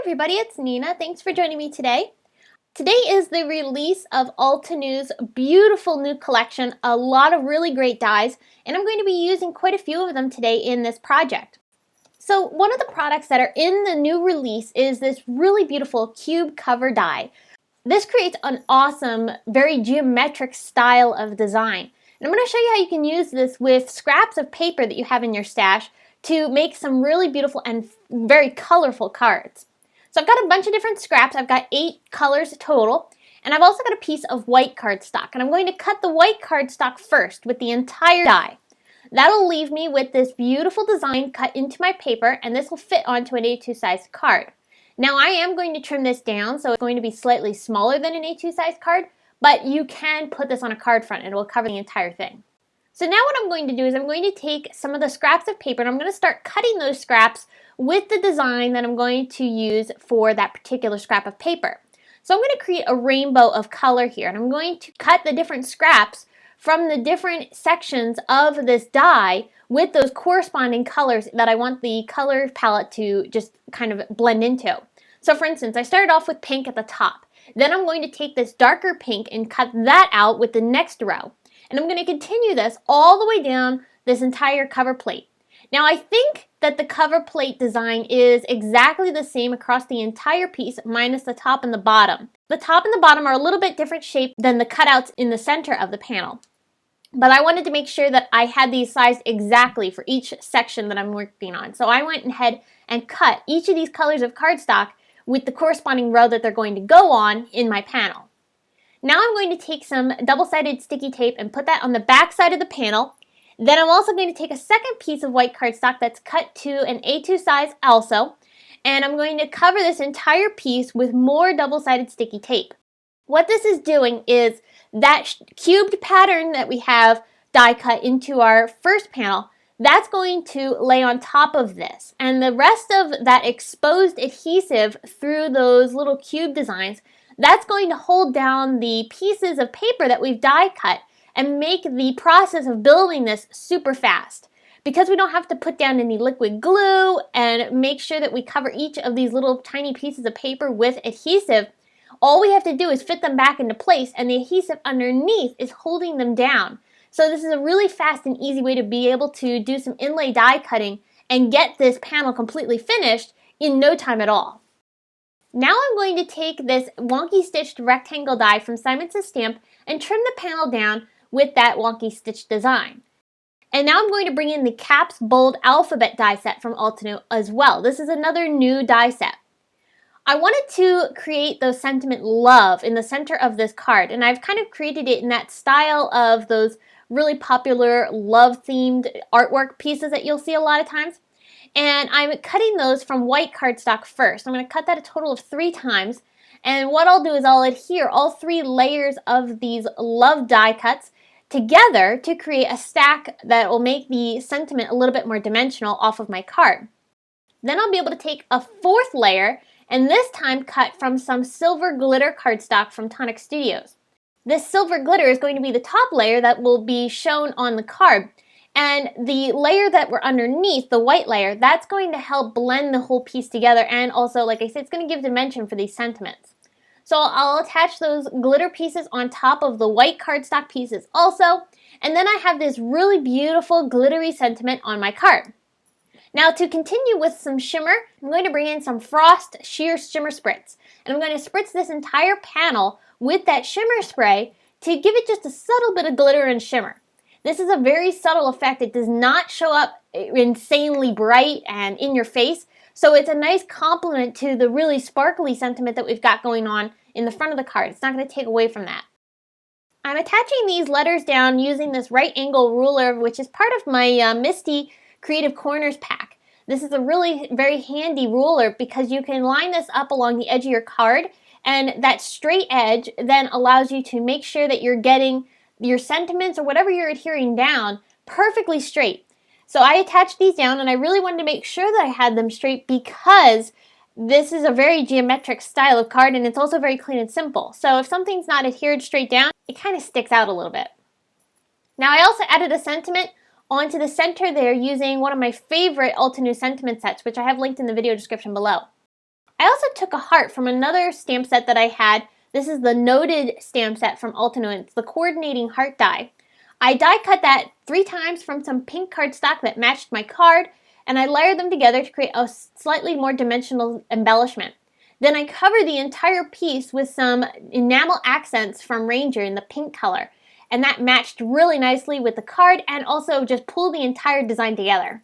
everybody, it's Nina. Thanks for joining me today. Today is the release of Altenew's beautiful new collection, a lot of really great dies, and I'm going to be using quite a few of them today in this project. So one of the products that are in the new release is this really beautiful cube cover die. This creates an awesome, very geometric style of design. And I'm going to show you how you can use this with scraps of paper that you have in your stash to make some really beautiful and very colorful cards. So I've got a bunch of different scraps. I've got 8 colors total, and I've also got a piece of white cardstock, and I'm going to cut the white cardstock first with the entire die. That'll leave me with this beautiful design cut into my paper, and this will fit onto an A2 size card. Now I am going to trim this down, so it's going to be slightly smaller than an A2 size card, but you can put this on a card front and it will cover the entire thing. So now what I'm going to do is I'm going to take some of the scraps of paper and I'm going to start cutting those scraps with the design that I'm going to use for that particular scrap of paper. So I'm going to create a rainbow of color here, and I'm going to cut the different scraps from the different sections of this die with those corresponding colors that I want the color palette to just kind of blend into. So for instance, I started off with pink at the top. Then I'm going to take this darker pink and cut that out with the next row. And I'm going to continue this all the way down this entire cover plate. Now I think that the cover plate design is exactly the same across the entire piece minus the top and the bottom. The top and the bottom are a little bit different shape than the cutouts in the center of the panel. But I wanted to make sure that I had these sized exactly for each section that I'm working on. So I went ahead and cut each of these colors of cardstock with the corresponding row that they're going to go on in my panel. Now I'm going to take some double-sided sticky tape and put that on the back side of the panel. Then I'm also going to take a second piece of white cardstock that's cut to an A2 size also, and I'm going to cover this entire piece with more double-sided sticky tape. What this is doing is that cubed pattern that we have die cut into our first panel, that's going to lay on top of this. And the rest of that exposed adhesive through those little cube designs, that's going to hold down the pieces of paper that we've die cut and make the process of building this super fast. Because we don't have to put down any liquid glue and make sure that we cover each of these little tiny pieces of paper with adhesive, all we have to do is fit them back into place, and the adhesive underneath is holding them down. So this is a really fast and easy way to be able to do some inlay die cutting and get this panel completely finished in no time at all. Now I'm going to take this wonky stitched rectangle die from Simon Says Stamp and trim the panel down with that wonky stitched design. And now I'm going to bring in the Caps Bold Alphabet die set from Altenew as well. This is another new die set. I wanted to create those sentiment love in the center of this card, and I've kind of created it in that style of those really popular love themed artwork pieces that you'll see a lot of times. And I'm cutting those from white cardstock first. I'm going to cut that a total of 3 times. And what I'll do is I'll adhere all 3 layers of these love die cuts together to create a stack that will make the sentiment a little bit more dimensional off of my card. Then I'll be able to take a 4th layer, and this time cut from some silver glitter cardstock from Tonic Studios. This silver glitter is going to be the top layer that will be shown on the card. And the layer that we're underneath, the white layer, that's going to help blend the whole piece together, and also, like I said, it's going to give dimension for these sentiments. So I'll attach those glitter pieces on top of the white cardstock pieces also, and then I have this really beautiful glittery sentiment on my card. Now to continue with some shimmer, I'm going to bring in some Frost Sheer Shimmer Spritz, and I'm going to spritz this entire panel with that shimmer spray to give it just a subtle bit of glitter and shimmer. This is a very subtle effect. It does not show up insanely bright and in your face, so it's a nice complement to the really sparkly sentiment that we've got going on in the front of the card. It's not going to take away from that. I'm attaching these letters down using this right angle ruler, which is part of my Misty Creative Corners pack. This is a really very handy ruler because you can line this up along the edge of your card, and that straight edge then allows you to make sure that you're getting your sentiments or whatever you're adhering down perfectly straight. So I attached these down, and I really wanted to make sure that I had them straight because this is a very geometric style of card, and it's also very clean and simple. So if something's not adhered straight down, it kind of sticks out a little bit. Now I also added a sentiment onto the center there using one of my favorite Altenew sentiment sets, which I have linked in the video description below. I also took a heart from another stamp set that I had. This is the Noted stamp set from Altenew. It's the coordinating heart die. I die cut that 3 times from some pink cardstock that matched my card, and I layered them together to create a slightly more dimensional embellishment. Then I covered the entire piece with some enamel accents from Ranger in the pink color, and that matched really nicely with the card and also just pulled the entire design together.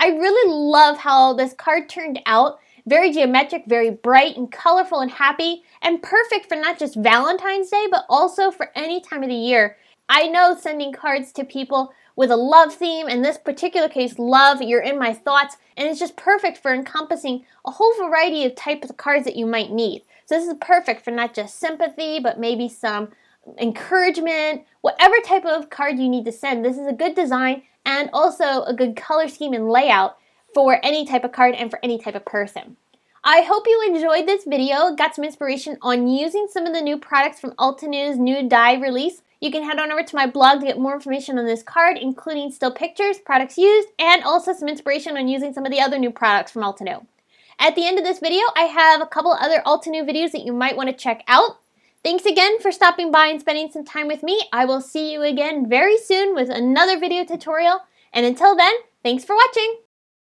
I really love how this card turned out. Very geometric, very bright and colorful and happy, and perfect for not just Valentine's Day, but also for any time of the year. I know sending cards to people with a love theme, in this particular case, love, you're in my thoughts, and it's just perfect for encompassing a whole variety of types of cards that you might need. So this is perfect for not just sympathy, but maybe some encouragement, whatever type of card you need to send. This is a good design and also a good color scheme and layout for any type of card and for any type of person. I hope you enjoyed this video, got some inspiration on using some of the new products from Altenew's new die release. You can head on over to my blog to get more information on this card, including still pictures, products used, and also some inspiration on using some of the other new products from Altenew. At the end of this video, I have a couple other Altenew videos that you might want to check out. Thanks again for stopping by and spending some time with me. I will see you again very soon with another video tutorial. And until then, thanks for watching.